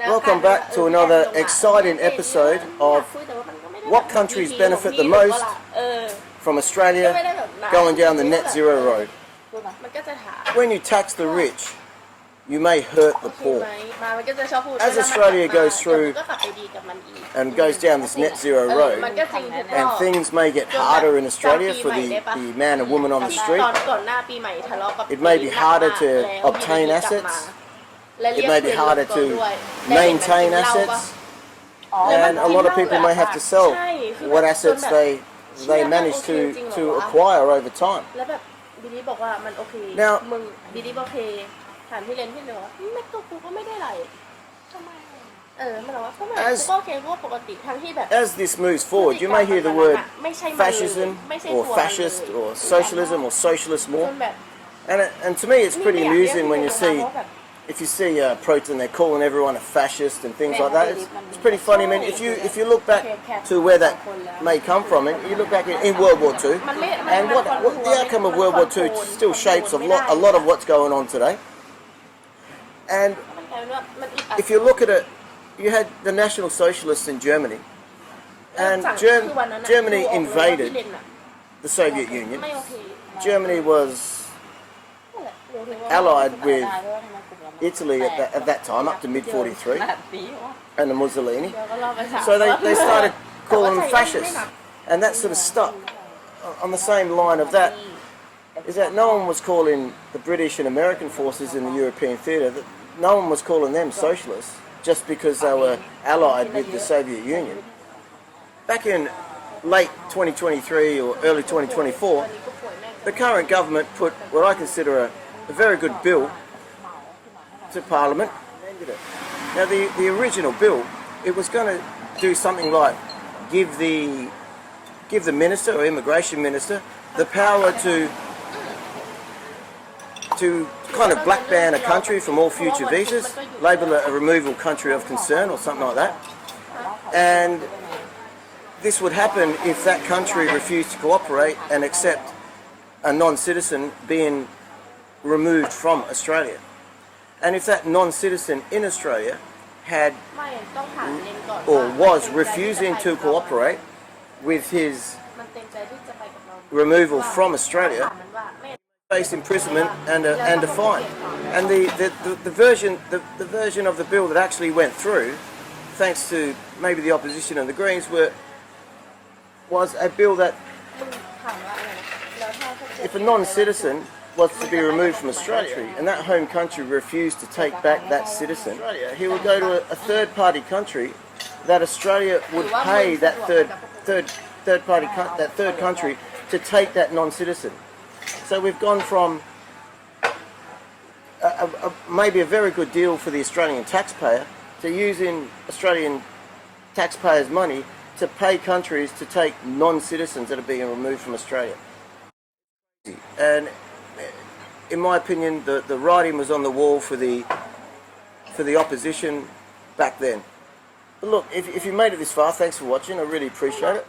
Welcome back to another exciting episode of what countries benefit the most from Australia going down the net zero road. When you tax the rich, you may hurt the poor. As Australia goes through and goes down this net zero road, and things may get harder in Australia for the man and woman on the street, it may be harder to obtain assets, it may be harder to maintain assets, and a lot of people may have to sell what assets they manage to acquire over time. Now, ถามพี่เลนพี่เลยว่าไม่ก็กูก็ไม่ได้อะไรทำไมมันบอกว่าก็ไม่ก็โอเคก็ปกติทั้งที่แบบ as this moves forward, you may hear the word fascism or fascist or socialism or socialist more, and to me it's pretty amusing when you see, if you see protests and they're calling everyone a fascist and things like that. It's pretty funny. I mean, if you look back to where that may come from, and you look back in World War II, and what the outcome of World War II still shapes a lot of what's going on today. And if you look at it, you had the National Socialists in Germany, and Germany invaded the Soviet Union. Germany was allied with Italy at that time, up to mid-43, and the Mussolini. So they started calling them fascists, and that sort of stuck. On the same line of that, is that no one was calling the British and American forces in the European theatre, no one was calling them socialists just because they were allied with the Soviet Union. Back in late 2023 or early 2024, the current government put what I consider a very good bill to Parliament. Now the original bill, it was going to do something like give the minister or immigration minister the power to kind of black ban a country from all future visas, label it a removal country of concern or something like that. And this would happen if that country refused to cooperate and accept a non-citizen being removed from Australia. And if that non-citizen in Australia had or was refusing to cooperate with his removal from Australia, face imprisonment and a fine. And the version of the bill that actually went through, thanks to maybe the opposition and the Greens, was a bill that if a non-citizen was to be removed from Australia and that home country refused to take back that citizen, he would go to a third-party country that Australia would pay that third country to take that non-citizen. So we've gone from maybe a very good deal for the Australian taxpayer to using Australian taxpayers' money to pay countries to take non-citizens that are being removed from Australia. And in my opinion, the writing was on the wall for the opposition back then. But look, if you made it this far, thanks for watching. I really appreciate it.